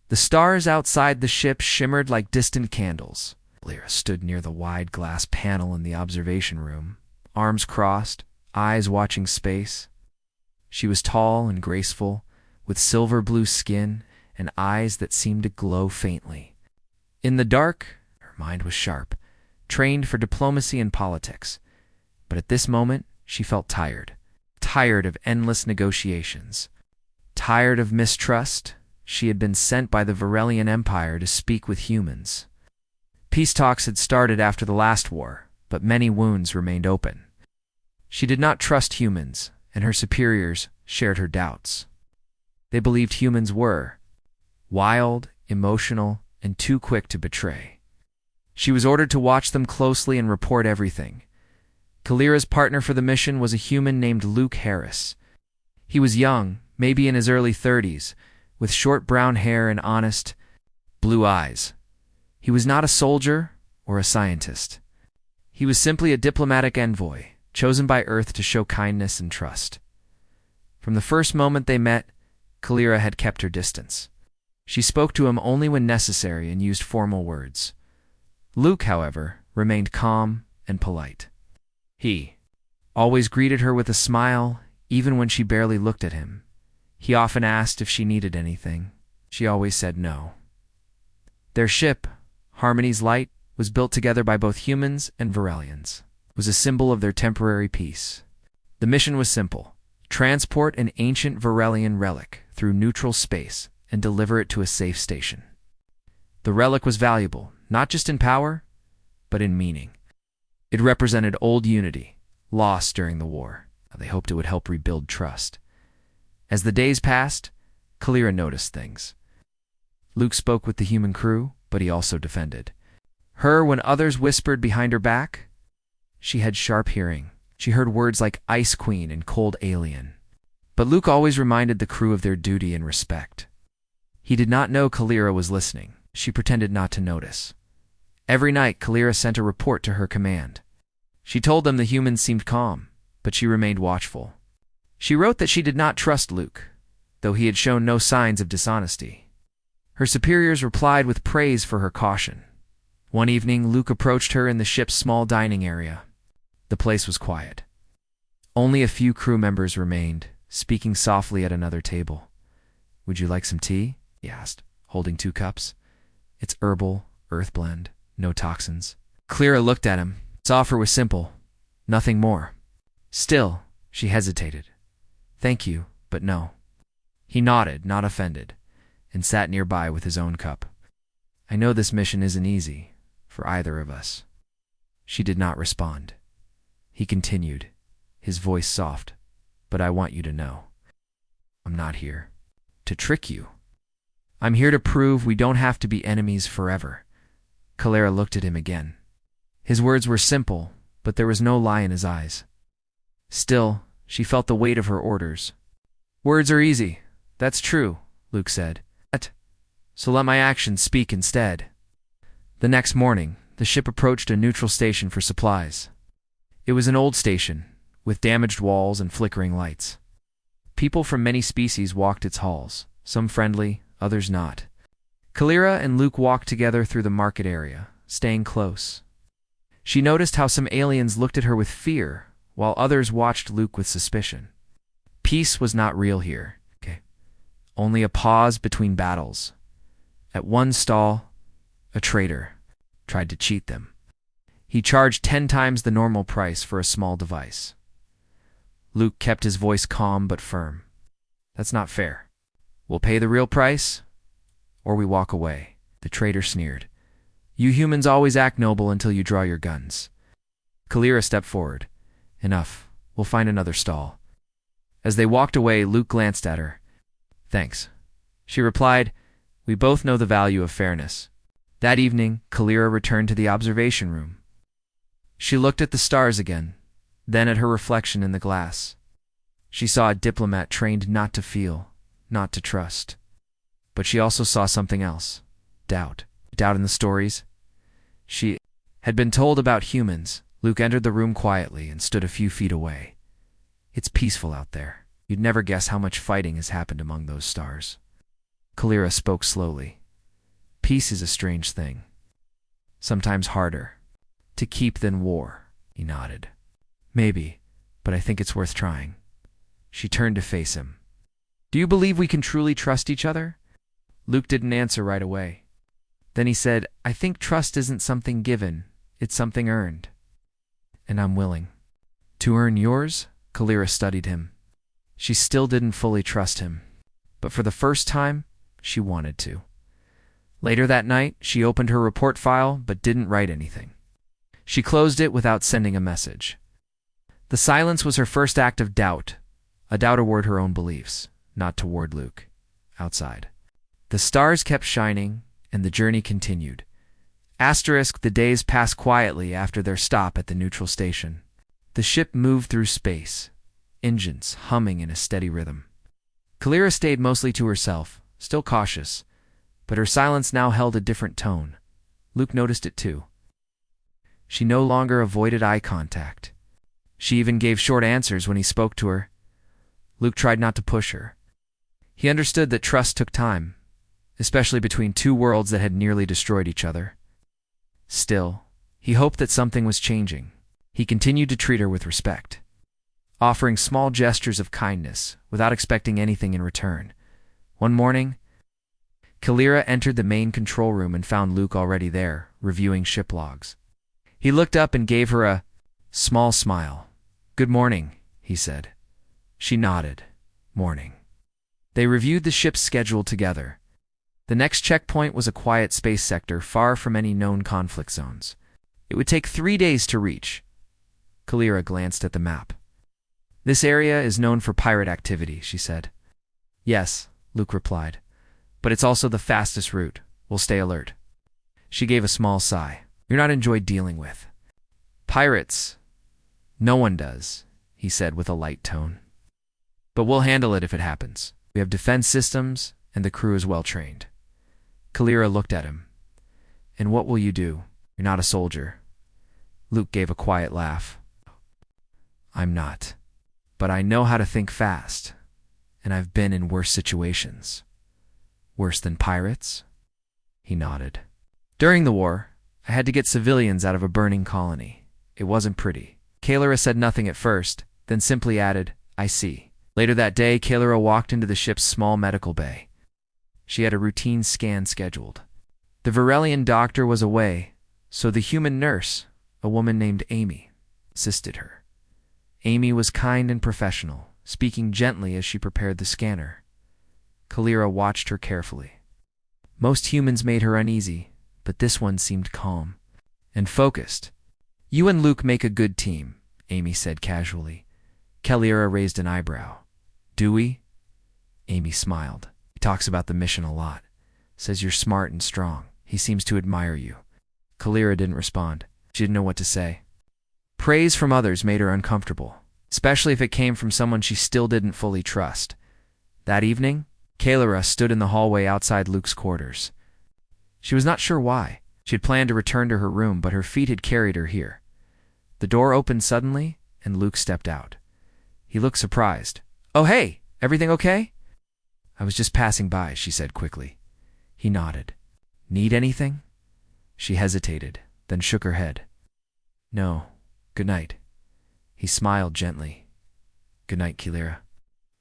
The stars outside the ship shimmered like distant candles. Kalira stood near the wide glass panel in the observation room, arms crossed, eyes watching space. She was tall and graceful, with silver-blue skin and eyes that seemed to glow faintly. In the dark, her mind was sharp, trained for diplomacy and politics. But at this moment, she felt tired. Tired of endless negotiations. Tired of mistrust. She had been sent by the Varelian Empire to speak with humans. Peace talks had started after the last war, but many wounds remained open. She did not trust humans, and her superiors shared her doubts. They believed humans were wild, emotional, and too quick to betray. She was ordered to watch them closely and report everything. Kalira's partner for the mission was a human named Luke Harris. He was young, maybe in his early 30s, with short brown hair and honest, blue eyes. He was not a soldier or a scientist. He was simply a diplomatic envoy, chosen by Earth to show kindness and trust. From the first moment they met, Kalira had kept her distance. She spoke to him only when necessary and used formal words. Luke, however, remained calm and polite. He always greeted her with a smile, even when she barely looked at him. He often asked if she needed anything. She always said no. Their ship, Harmony's Light, was built together by both humans and Varelians. It was a symbol of their temporary peace. The mission was simple: transport an ancient Varelian relic through neutral space and deliver it to a safe station. The relic was valuable, not just in power, but in meaning. It represented old unity, lost during the war. They hoped it would help rebuild trust. As the days passed, Kalira noticed things. Luke spoke with the human crew, but he also defended her when others whispered behind her back. She had sharp hearing. She heard words like Ice Queen and Cold Alien. But Luke always reminded the crew of their duty and respect. He did not know Kalira was listening. She pretended not to notice. Every night, Kalira sent a report to her command. She told them the humans seemed calm, but she remained watchful. She wrote that she did not trust Luke, though he had shown no signs of dishonesty. Her superiors replied with praise for her caution. One evening, Luke approached her in the ship's small dining area. The place was quiet. Only a few crew members remained, speaking softly at another table. "Would you like some tea?" he asked, holding 2 cups. "It's herbal, earth blend, no toxins." Kalira looked at him. His offer was simple, nothing more. Still, she hesitated. "Thank you, but no." He nodded, not offended, and sat nearby with his own cup. "I know this mission isn't easy, for either of us." She did not respond. He continued, his voice soft, "But I want you to know. I'm not here to trick you. I'm here to prove we don't have to be enemies forever." Kalira looked at him again. His words were simple, but there was no lie in his eyes. Still, she felt the weight of her orders. "Words are easy. That's true," Luke said. "So let my actions speak instead." The next morning, the ship approached a neutral station for supplies. It was an old station, with damaged walls and flickering lights. People from many species walked its halls, some friendly, others not. Kalira and Luke walked together through the market area, staying close. She noticed how some aliens looked at her with fear, while others watched Luke with suspicion. Peace was not real here. Only a pause between battles. At one stall, a trader tried to cheat them. He charged 10 times the normal price for a small device. Luke kept his voice calm but firm. "That's not fair. We'll pay the real price, or we walk away." The trader sneered. "You humans always act noble until you draw your guns." Kalira stepped forward. "Enough. We'll find another stall." As they walked away, Luke glanced at her. "Thanks." She replied, "We both know the value of fairness." That evening, Kalira returned to the observation room. She looked at the stars again, then at her reflection in the glass. She saw a diplomat trained not to feel, not to trust. But she also saw something else: doubt. Doubt in the stories. She had been told about humans. Luke entered the room quietly and stood a few feet away. "It's peaceful out there. You'd never guess how much fighting has happened among those stars." Kalira spoke slowly. Peace is a strange thing. Sometimes harder to keep than war, he nodded. Maybe, but I think it's worth trying. She turned to face him. Do you believe we can truly trust each other? Luke didn't answer right away. Then he said, I think trust isn't something given, it's something earned. And I'm willing. To earn yours? Kalira studied him. She still didn't fully trust him, but for the first time, she wanted to. Later that night, she opened her report file but didn't write anything. She closed it without sending a message. The silence was her first act of doubt, a doubt toward her own beliefs, not toward Luke. Outside, the stars kept shining, and the journey continued. The days passed quietly after their stop at the neutral station. The ship moved through space, engines humming in a steady rhythm. Kalira stayed mostly to herself, still cautious, but her silence now held a different tone. Luke noticed it too. She no longer avoided eye contact. She even gave short answers when he spoke to her. Luke tried not to push her. He understood that trust took time, especially between two worlds that had nearly destroyed each other. Still, he hoped that something was changing. He continued to treat her with respect, offering small gestures of kindness without expecting anything in return. One morning, Kalira entered the main control room and found Luke already there, reviewing ship logs. He looked up and gave her a small smile. Good morning, he said. She nodded. Morning. They reviewed the ship's schedule together. The next checkpoint was a quiet space sector far from any known conflict zones. It would take 3 days to reach. Kalira glanced at the map. This area is known for pirate activity, she said. Yes, Luke replied. But it's also the fastest route. We'll stay alert. She gave a small sigh. You're not enjoyed dealing with pirates. No one does, he said with a light tone. But we'll handle it if it happens. We have defense systems, and the crew is well trained. Kalira looked at him. And what will you do? You're not a soldier. Luke gave a quiet laugh. I'm not. But I know how to think fast, and I've been in worse situations. Worse than pirates? He nodded. During the war, I had to get civilians out of a burning colony. It wasn't pretty. Kalira said nothing at first, then simply added, I see. Later that day, Kalira walked into the ship's small medical bay. She had a routine scan scheduled. The Varelian doctor was away, so the human nurse, a woman named Amy, assisted her. Amy was kind and professional, speaking gently as she prepared the scanner. Kalira watched her carefully. Most humans made her uneasy, but this one seemed calm and focused. You and Luke make a good team, Amy said casually. Kalira raised an eyebrow. Do we? Amy smiled. He talks about the mission a lot. Says you're smart and strong. He seems to admire you. Kalira didn't respond. She didn't know what to say. Praise from others made her uncomfortable, especially if it came from someone she still didn't fully trust. That evening, Kalira stood in the hallway outside Luke's quarters. She was not sure why. She had planned to return to her room, but her feet had carried her here. The door opened suddenly, and Luke stepped out. He looked surprised. Oh, hey, everything okay? I was just passing by, she said quickly. He nodded. Need anything? She hesitated, then shook her head. No. Good night. He smiled gently. Good night, Kalira.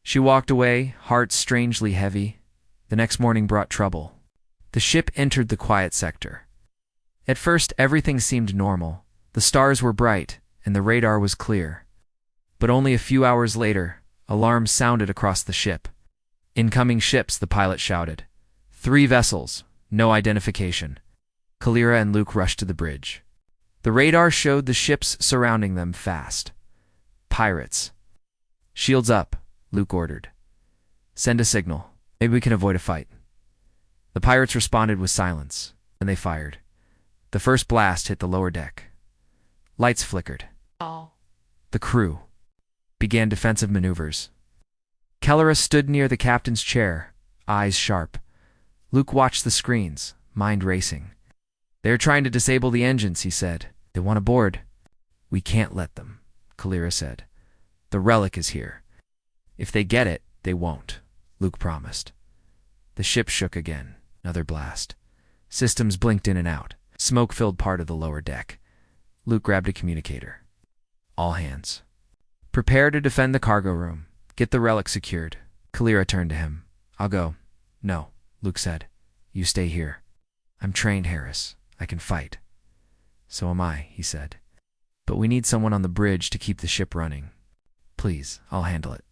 She walked away, heart strangely heavy. The next morning brought trouble. The ship entered the quiet sector. At first, everything seemed normal. The stars were bright, and the radar was clear. But only a few hours later, alarms sounded across the ship. Incoming ships, the pilot shouted. 3 vessels, no identification. Kalira and Luke rushed to the bridge. The radar showed the ships surrounding them fast. Pirates. Shields up, Luke ordered. Send a signal. Maybe we can avoid a fight. The pirates responded with silence, and they fired. The first blast hit the lower deck. Lights flickered. The crew began defensive maneuvers. Kalira stood near the captain's chair, eyes sharp. Luke watched the screens, mind racing. They're trying to disable the engines, he said. They want aboard. We can't let them, Kalira said. The relic is here. If they get it, they won't, Luke promised. The ship shook again. Another blast. Systems blinked in and out. Smoke filled part of the lower deck. Luke grabbed a communicator. All hands. Prepare to defend the cargo room. Get the relic secured. Kalira turned to him. I'll go. No, Luke said. You stay here. I'm trained, Harris. I can fight. So am I, he said. But we need someone on the bridge to keep the ship running. Please, I'll handle it.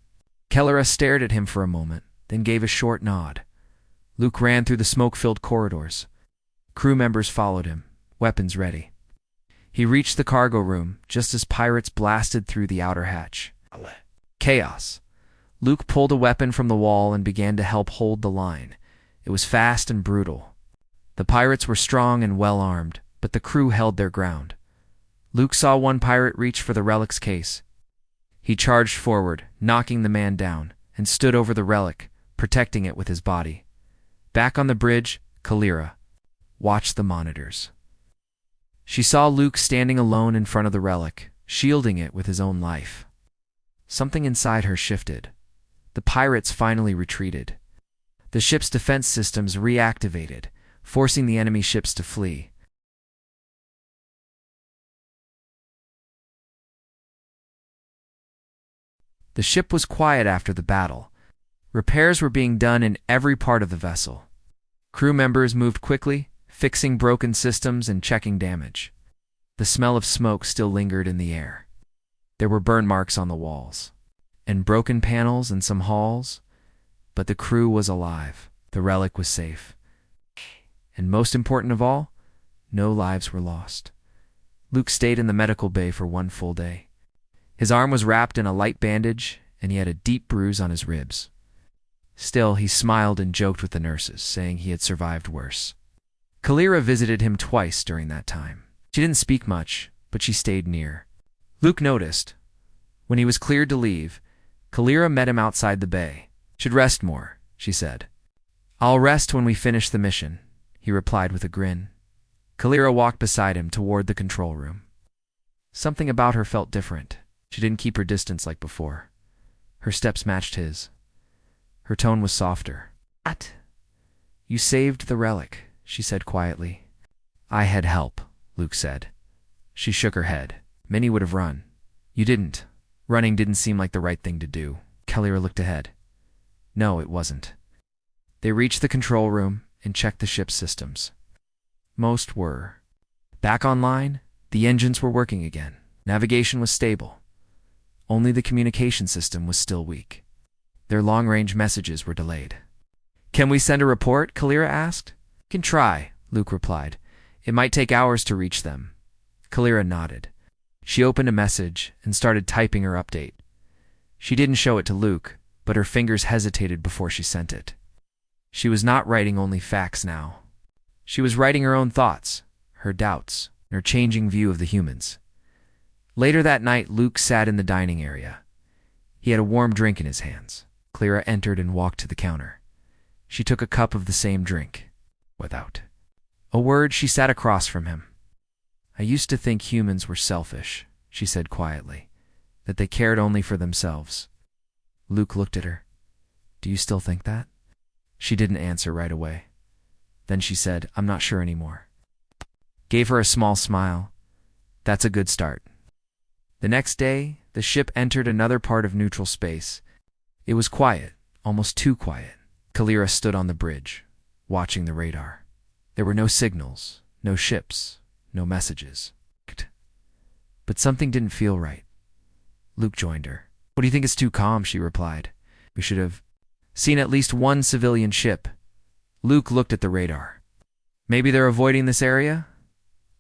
Kalira stared at him for a moment, then gave a short nod. Luke ran through the smoke-filled corridors. Crew members followed him, weapons ready. He reached the cargo room just as pirates blasted through the outer hatch. Chaos. Luke pulled a weapon from the wall and began to help hold the line. It was fast and brutal. The pirates were strong and well-armed, but the crew held their ground. Luke saw one pirate reach for the relic's case. He charged forward, knocking the man down, and stood over the relic, protecting it with his body. Back on the bridge, Kalira watched the monitors. She saw Luke standing alone in front of the relic, shielding it with his own life. Something inside her shifted. The pirates finally retreated. The ship's defense systems reactivated, forcing the enemy ships to flee. The ship was quiet after the battle. Repairs were being done in every part of the vessel. Crew members moved quickly, fixing broken systems and checking damage. The smell of smoke still lingered in the air. There were burn marks on the walls, and broken panels in some halls, but the crew was alive. The relic was safe. And most important of all, no lives were lost. Luke stayed in the medical bay for one full day. His arm was wrapped in a light bandage, and he had a deep bruise on his ribs. Still, he smiled and joked with the nurses, saying he had survived worse. Kalira visited him twice during that time. She didn't speak much, but she stayed near. Luke noticed. When he was cleared to leave, Kalira met him outside the bay. Should rest more, she said. I'll rest when we finish the mission, he replied with a grin. Kalira walked beside him toward the control room. Something about her felt different. She didn't keep her distance like before. Her steps matched his. Her tone was softer. What? You saved the relic, she said quietly. I had help, Luke said. She shook her head. Many would have run. You didn't. Running didn't seem like the right thing to do. Kalira looked ahead. No, it wasn't. They reached the control room and checked the ship's systems. Most were. Back online, the engines were working again. Navigation was stable. Only the communication system was still weak. Their long-range messages were delayed. Can we send a report? Kalira asked. Can try, Luke replied. It might take hours to reach them. Kalira nodded. She opened a message and started typing her update. She didn't show it to Luke, but her fingers hesitated before she sent it. She was not writing only facts now. She was writing her own thoughts, her doubts, and her changing view of the humans. Later that night, Luke sat in the dining area. He had a warm drink in his hands. Kalira entered and walked to the counter. She took a cup of the same drink. Without a word, she sat across from him. I used to think humans were selfish, she said quietly, that they cared only for themselves. Luke looked at her. Do you still think that? She didn't answer right away. Then she said, I'm not sure anymore. Gave her a small smile. That's a good start. The next day, the ship entered another part of neutral space. It was quiet, almost too quiet. Kalira stood on the bridge, watching the radar. There were no signals, no ships, no messages. But something didn't feel right. Luke joined her. What do you think is too calm? She replied. We should have seen at least one civilian ship. Luke looked at the radar. Maybe they're avoiding this area?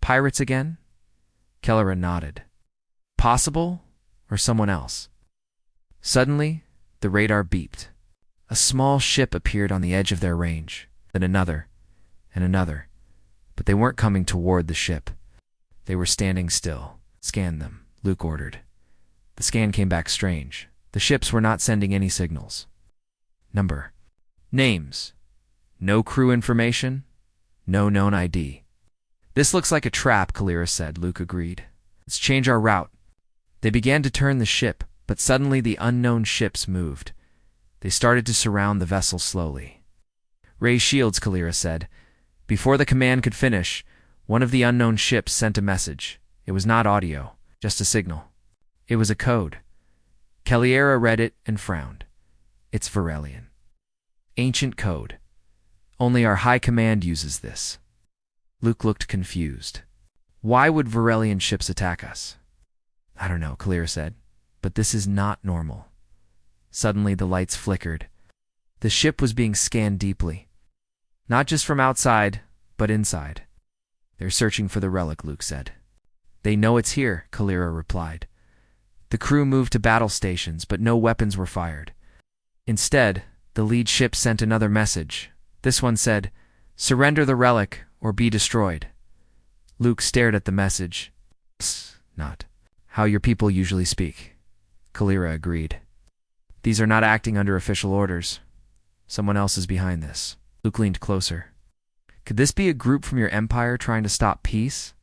Pirates again? Kalira nodded. Possible, or someone else? Suddenly, the radar beeped. A small ship appeared on the edge of their range, then another, and another. But they weren't coming toward the ship. They were standing still. Scan them, Luke ordered. The scan came back strange. The ships were not sending any signals. Number. Names. No crew information. No known ID. This looks like a trap, Kalira said. Luke agreed. Let's change our route. They began to turn the ship, but suddenly the unknown ships moved. They started to surround the vessel slowly. Raise shields, Kalira said. Before the command could finish, one of the unknown ships sent a message. It was not audio, just a signal. It was a code. Caliera read it and frowned. It's Varelian. Ancient code. Only our high command uses this. Luke looked confused. Why would Varelian ships attack us? I don't know, Caliera said, but this is not normal. Suddenly the lights flickered. The ship was being scanned deeply. Not just from outside, but inside. They're searching for the relic, Luke said. They know it's here, Caliera replied. The crew moved to battle stations, but no weapons were fired. Instead, the lead ship sent another message. This one said, "Surrender the relic or be destroyed." Luke stared at the message. Not how your people usually speak. Caliera agreed. These are not acting under official orders. Someone else is behind this. Luke leaned closer. Could this be a group from your empire trying to stop peace?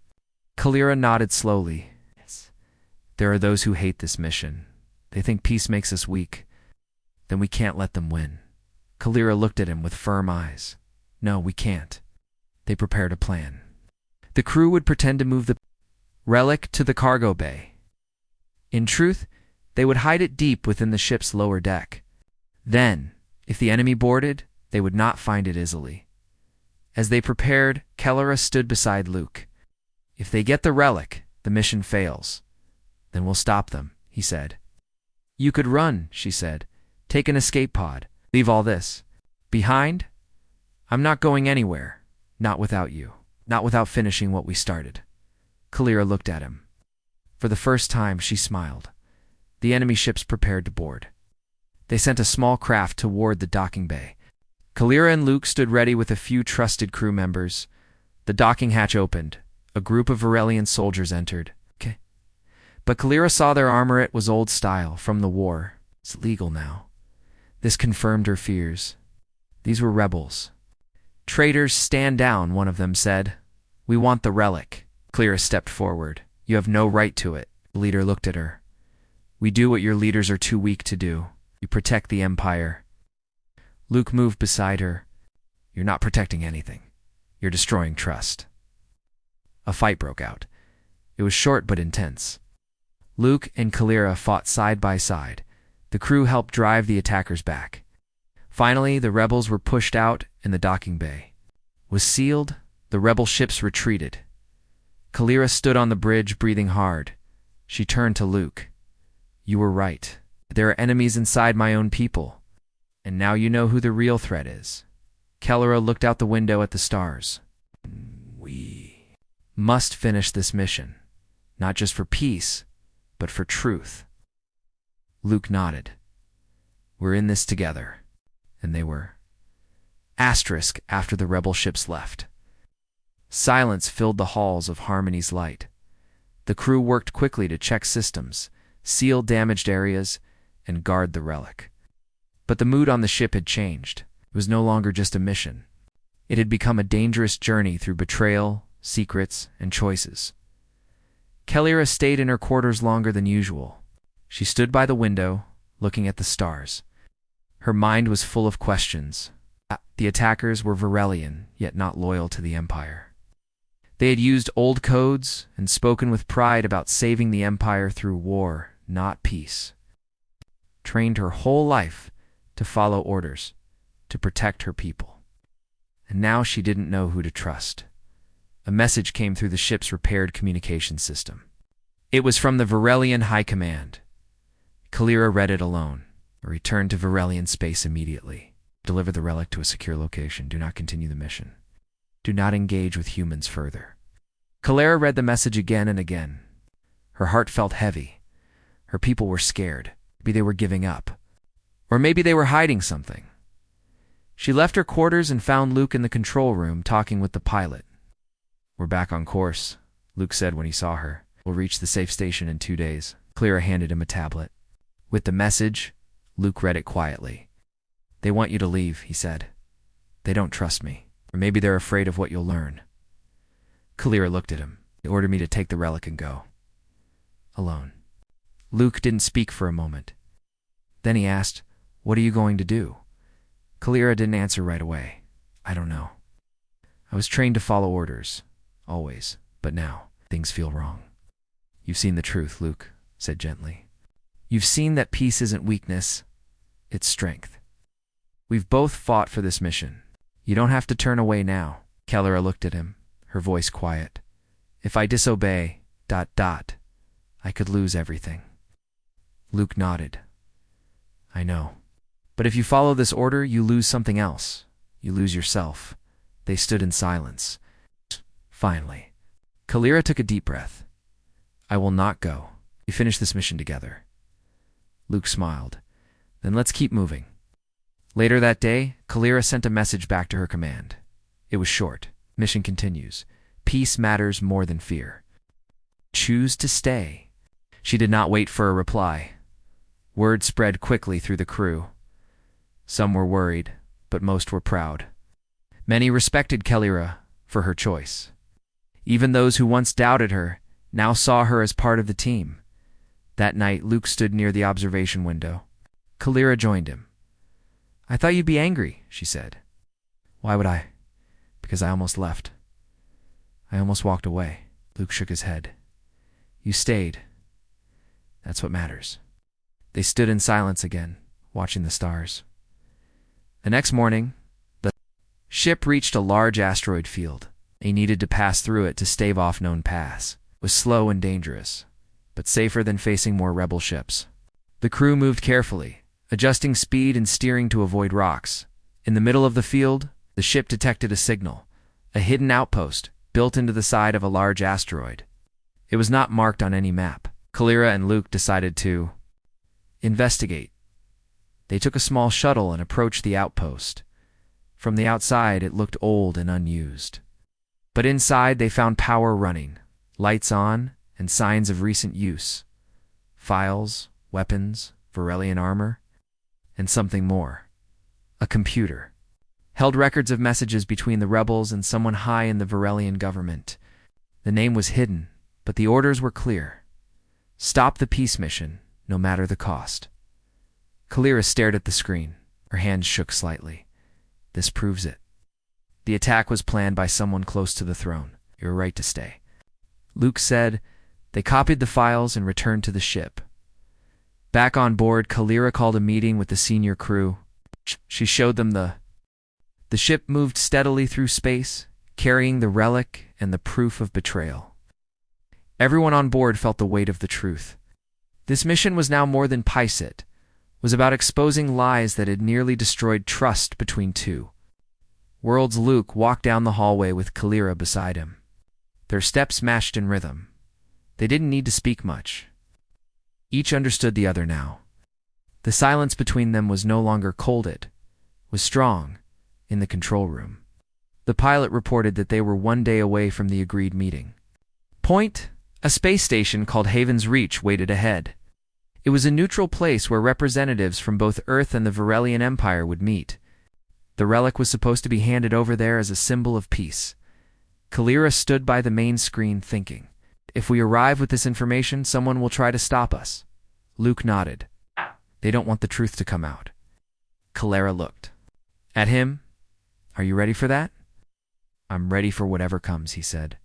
Caliera nodded slowly. Yes. There are those who hate this mission. They think peace makes us weak. Then we can't let them win. Caliera looked at him with firm eyes. No, we can't. They prepared a plan. The crew would pretend to move the relic to the cargo bay. In truth, they would hide it deep within the ship's lower deck. Then, if the enemy boarded, they would not find it easily. As they prepared, Caliera stood beside Luke. If they get the relic, the mission fails. Then we'll stop them, he said. You could run, she said. Take an escape pod. Leave all this behind. I'm not going anywhere. Not without you. Not without finishing what we started. Caliera looked at him. For the first time, she smiled. The enemy ships prepared to board. They sent a small craft toward the docking bay. Caliera and Luke stood ready with a few trusted crew members. The docking hatch opened. A group of Varelian soldiers entered. Okay. But Caliera saw their armor. It was old style, from the war. It's legal now. This confirmed her fears. These were rebels. Traitors, stand down, one of them said. We want the relic. Caliera stepped forward. You have no right to it. The leader looked at her. We do what your leaders are too weak to do. You protect the Empire. Luke moved beside her. You're not protecting anything. You're destroying trust. A fight broke out. It was short but intense. Luke and Caliera fought side by side. The crew helped drive the attackers back. Finally, the rebels were pushed out and the docking bay was sealed. The rebel ships retreated. Caliera stood on the bridge, breathing hard. She turned to Luke. You were right. There are enemies inside my own people. And now you know who the real threat is. Caliera looked out the window at the stars. We must finish this mission. Not just for peace, but for truth. Luke nodded. We're in this together. And they were. Asterisk after the rebel ships left. Silence filled the halls of Harmony's light. The crew worked quickly to check systems, seal damaged areas, and guard the relic. But the mood on the ship had changed. It was no longer just a mission. It had become a dangerous journey through betrayal, secrets, and choices. Caliera stayed in her quarters longer than usual. She stood by the window, looking at the stars. Her mind was full of questions. The attackers were Varelian, yet not loyal to the Empire. They had used old codes and spoken with pride about saving the Empire through war, not peace. Trained her whole life to follow orders, to protect her people. And now she didn't know who to trust. A message came through the ship's repaired communication system. It was from the Varelian High Command. Caliera read it alone. Return to Varelian space immediately. Deliver the relic to a secure location. Do not continue the mission. Do not engage with humans further. Caliera read the message again and again. Her heart felt heavy. Her people were scared. Maybe they were giving up. Or maybe they were hiding something. She left her quarters and found Luke in the control room talking with the pilot. We're back on course, Luke said when he saw her. We'll reach the safe station in 2 days. Caliera handed him a tablet. With the message, Luke read it quietly. They want you to leave, he said. They don't trust me. Or maybe they're afraid of what you'll learn. Caliera looked at him. They ordered me to take the relic and go. Alone. Luke didn't speak for a moment. Then he asked, What are you going to do? Caliera didn't answer right away. I don't know. I was trained to follow orders, always, but now things feel wrong. You've seen the truth, Luke said gently. You've seen that peace isn't weakness, it's strength. We've both fought for this mission. You don't have to turn away now. Kelleria looked at him, her voice quiet. If I disobey, I could lose everything. Luke nodded. I know. But if you follow this order, you lose something else. You lose yourself. They stood in silence. Finally, Kelleria took a deep breath. I will not go. We finish this mission together. Luke smiled. Then let's keep moving. Later that day, Kelleria sent a message back to her command. It was short. Mission continues. Peace matters more than fear. Choose to stay. She did not wait for a reply. Word spread quickly through the crew. Some were worried, but most were proud. Many respected Kelleria for her choice. Even those who once doubted her now saw her as part of the team. That night, Luke stood near the observation window. Kelleria joined him. I thought you'd be angry, she said. Why would I? Because I almost left. I almost walked away. Luke shook his head. You stayed. That's what matters. They stood in silence again, watching the stars. The next morning, the ship reached a large asteroid field. They needed to pass through it to stave off known paths. It was slow and dangerous, but safer than facing more rebel ships. The crew moved carefully, adjusting speed and steering to avoid rocks. In the middle of the field, the ship detected a signal, a hidden outpost built into the side of a large asteroid. It was not marked on any map. Kelleria and Luke decided to investigate. They took a small shuttle and approached the outpost. From the outside, it looked old and unused. But inside, they found power running, lights on, and signs of recent use. Files, weapons, Varelian armor, and something more. A computer. Held records of messages between the rebels and someone high in the Varelian government. The name was hidden, but the orders were clear. Stop the peace mission, no matter the cost. Kelleria stared at the screen. Her hands shook slightly. This proves it. The attack was planned by someone close to the throne. You're right to stay. Luke said. They copied the files and returned to the ship. Back on board, Kelleria called a meeting with the senior crew. She showed them the ship moved steadily through space, carrying the relic and the proof of betrayal. Everyone on board felt the weight of the truth. This mission was now more than Pycet, was about exposing lies that had nearly destroyed trust between two. World's Luke walked down the hallway with Kelleria beside him. Their steps matched in rhythm. They didn't need to speak much. Each understood the other now. The silence between them was no longer colded, was strong, in the control room. The pilot reported that they were 1 day away from the agreed meeting. Point, a space station called Haven's Reach waited ahead. It was a neutral place where representatives from both Earth and the Varelian Empire would meet. The relic was supposed to be handed over there as a symbol of peace. Kelleria stood by the main screen thinking, if we arrive with this information, someone will try to stop us. Luke nodded. They don't want the truth to come out. Kelleria looked at him. Are you ready for that? I'm ready for whatever comes, he said.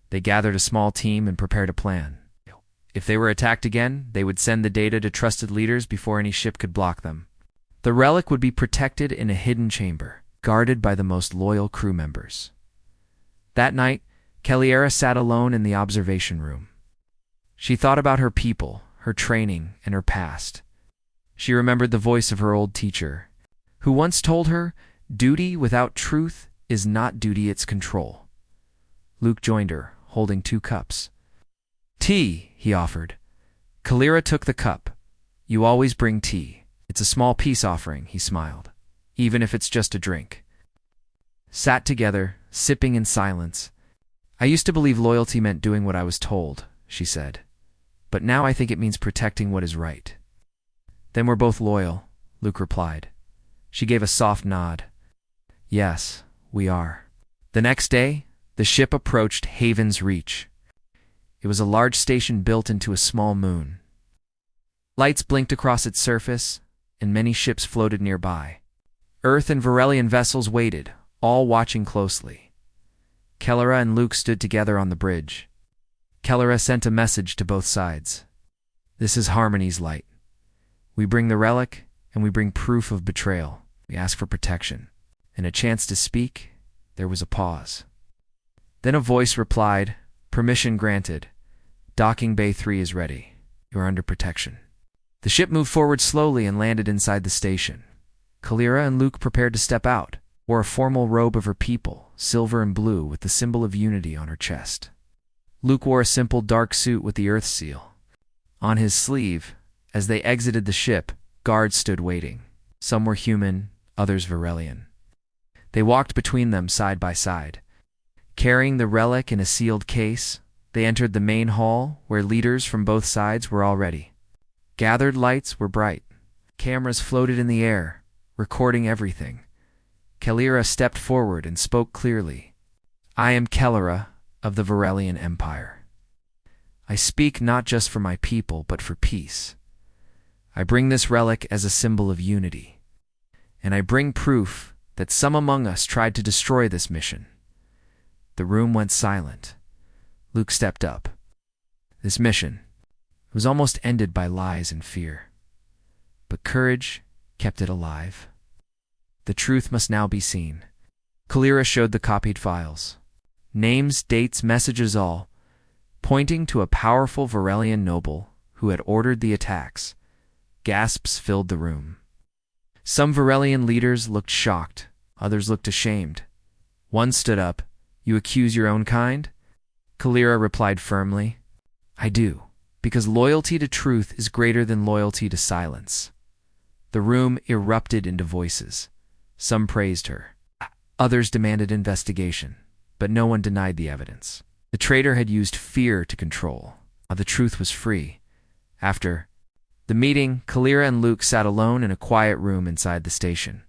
They gathered a small team and prepared a plan. If they were attacked again, they would send the data to trusted leaders before any ship could block them. The relic would be protected in a hidden chamber, guarded by the most loyal crew members. That night, Kelleria sat alone in the observation room. She thought about her people, her training, and her past. She remembered the voice of her old teacher, who once told her, duty without truth is not duty, it's control. Luke joined her, holding 2 cups. Tea, he offered. Kelleria took the cup. You always bring tea. It's a small peace offering, he smiled, even if it's just a drink. Sat together, sipping in silence. I used to believe loyalty meant doing what I was told, she said. But now I think it means protecting what is right. Then we're both loyal, Luke replied. She gave a soft nod. Yes, we are. The next day, the ship approached Haven's Reach. It was a large station built into a small moon. Lights blinked across its surface, and many ships floated nearby. Earth and Varelian vessels waited, all watching closely. Kelleera and Luke stood together on the bridge. Kelleera sent a message to both sides. This is Harmony's light. We bring the relic, and we bring proof of betrayal. We ask for protection. And a chance to speak. There was a pause. Then a voice replied, Permission granted. Docking Bay 3 is ready. You are under protection. The ship moved forward slowly and landed inside the station. Kelleera and Luke prepared to step out, wore a formal robe of her people, silver and blue, with the symbol of unity on her chest. Luke wore a simple dark suit with the Earth seal. On his sleeve, as they exited the ship, guards stood waiting. Some were human, others Varelian. They walked between them side by side. Carrying the relic in a sealed case, they entered the main hall, where leaders from both sides were already. Gathered lights were bright. Cameras floated in the air, recording everything. Kelleera stepped forward and spoke clearly. I am Kelleera of the Varelian Empire. I speak not just for my people, but for peace. I bring this relic as a symbol of unity. And I bring proof that some among us tried to destroy this mission. The room went silent. Luke stepped up. This mission was almost ended by lies and fear. But courage kept it alive. The truth must now be seen. Kelleera showed the copied files. Names, dates, messages all, pointing to a powerful Varelian noble who had ordered the attacks. Gasps filled the room. Some Varelian leaders looked shocked, others looked ashamed. One stood up. You accuse your own kind? Kelleera replied firmly. I do, because loyalty to truth is greater than loyalty to silence. The room erupted into voices. Some praised her. Others demanded investigation, but no one denied the evidence. The traitor had used fear to control. The truth was free. After the meeting, Kelleera and Luke sat alone in a quiet room inside the station.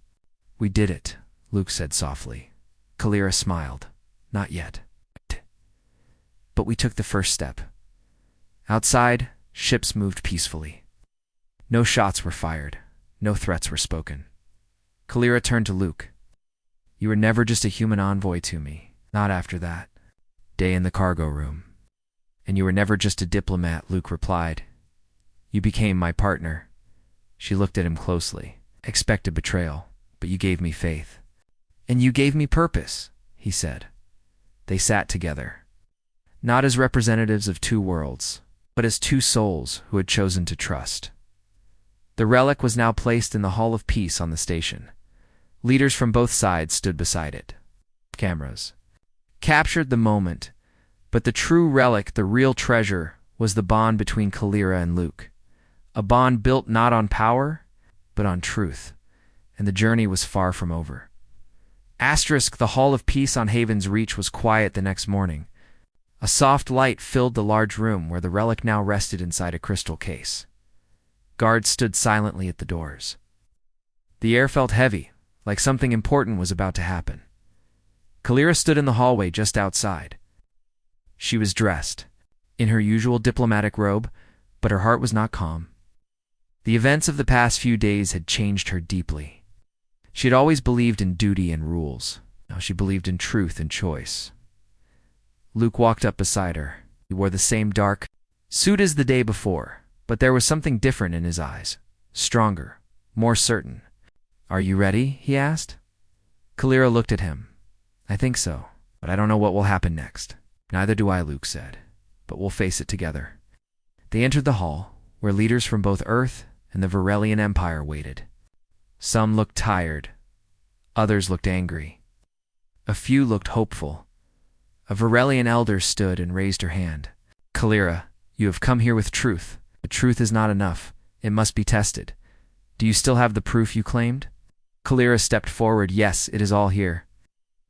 We did it, Luke said softly. Kelleera smiled. Not yet. But we took the first step. Outside, ships moved peacefully. No shots were fired. No threats were spoken. Kelleera turned to Luke. You were never just a human envoy to me. Not after that. Day in the cargo room. And you were never just a diplomat, Luke replied. You became my partner. She looked at him closely. I expected betrayal, but you gave me faith. And you gave me purpose, he said. They sat together. Not as representatives of two worlds, but as two souls who had chosen to trust. The relic was now placed in the Hall of Peace on the station. Leaders from both sides stood beside it. Cameras captured the moment, but the true relic, the real treasure, was the bond between Kelleera and Luke. A bond built not on power, but on truth, and the journey was far from over. The Hall of Peace on Haven's Reach was quiet the next morning. A soft light filled the large room where the relic now rested inside a crystal case. Guards stood silently at the doors. The air felt heavy, like something important was about to happen. Kelleera stood in the hallway just outside. She was dressed in her usual diplomatic robe, but her heart was not calm. The events of the past few days had changed her deeply. She had always believed in duty and rules. Now she believed in truth and choice. Luke walked up beside her. He wore the same dark suit as the day before, but there was something different in his eyes. Stronger, more certain. Are you ready? He asked. Kelleera looked at him. I think so, but I don't know what will happen next. Neither do I, Luke said, but we'll face it together. They entered the hall, where leaders from both Earth and the Varelian Empire waited. Some looked tired. Others looked angry. A few looked hopeful. A Varelian elder stood and raised her hand. Kelleera, you have come here with truth, but truth is not enough. It must be tested. Do you still have the proof you claimed? Kelleera stepped forward. Yes, it is all here.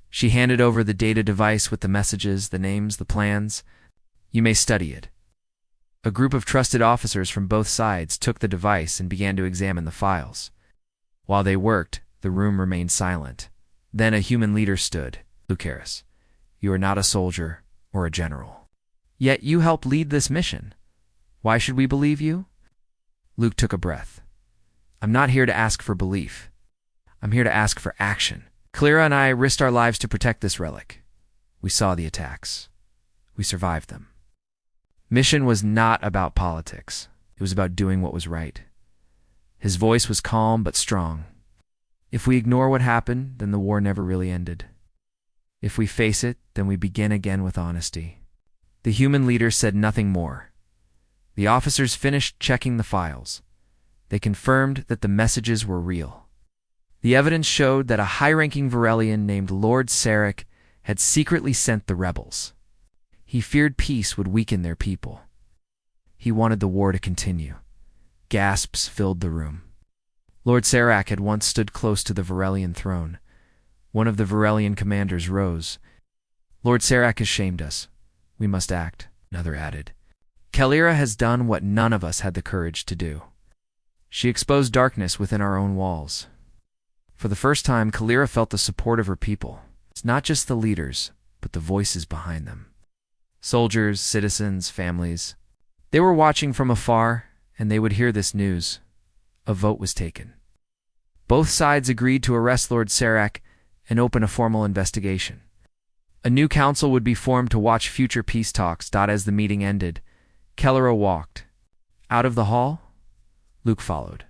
She handed over the data device with the messages, the names, the plans. You may study it. A group of trusted officers from both sides took the device and began to examine the files. While they worked, the room remained silent. Then a human leader stood. Lucaris, you are not a soldier or a general. Yet you helped lead this mission. Why should we believe you? Luke took a breath. I'm not here to ask for belief. I'm here to ask for action. Kelleera and I risked our lives to protect this relic. We saw the attacks. We survived them. Mission was not about politics. It was about doing what was right. His voice was calm but strong. If we ignore what happened, then the war never really ended. If we face it, then we begin again with honesty. The human leader said nothing more. The officers finished checking the files. They confirmed that the messages were real. The evidence showed that a high-ranking Varelian named Lord Sarek had secretly sent the rebels. He feared peace would weaken their people. He wanted the war to continue. Gasps filled the room. Lord Sarek had once stood close to the Varelian throne. One of the Varelian commanders rose. Lord Sarek has shamed us. We must act, another added. Kalira has done what none of us had the courage to do. She exposed darkness within our own walls. For the first time, Kalira felt the support of her people. It's not just the leaders, but the voices behind them. Soldiers, citizens, families. They were watching from afar, and they would hear this news. A vote was taken. Both sides agreed to arrest Lord Sarek and open a formal investigation. A new council would be formed to watch future peace talks. As the meeting ended, Kalira walked. Out of the hall, Luke followed.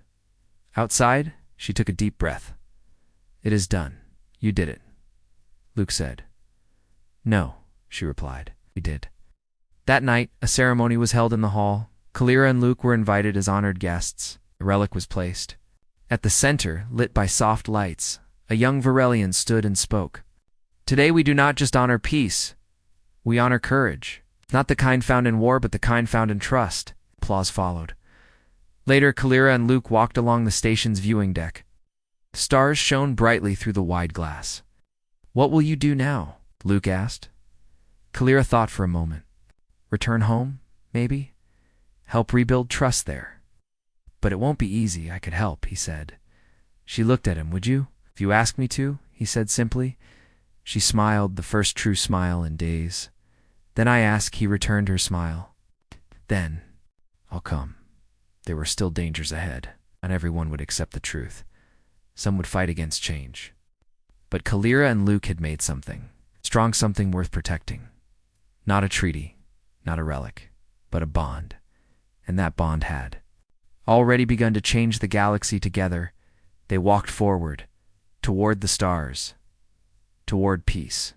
Outside, she took a deep breath. It is done. You did it, Luke said. No, she replied. We did. That night, a ceremony was held in the hall. Kalira and Luke were invited as honored guests. A relic was placed. At the center, lit by soft lights, a young Varelian stood and spoke. Today we do not just honor peace. We honor courage. Not the kind found in war, but the kind found in trust. Applause followed. Later, Kalira and Luke walked along the station's viewing deck. Stars shone brightly through the wide glass. What will you do now? Luke asked. Kalira thought for a moment. Return home, maybe? Help rebuild trust there. But it won't be easy. I could help, he said. She looked at him. Would you? If you ask me to, he said simply. She smiled, the first true smile in days. Then I ask, he returned her smile. Then, I'll come. There were still dangers ahead. Not everyone would accept the truth. Some would fight against change. But Kalira and Luke had made something. Strong, something worth protecting. Not a treaty, not a relic, but a bond. And that bond had already begun to change the galaxy. Together, they walked forward, toward the stars, toward peace.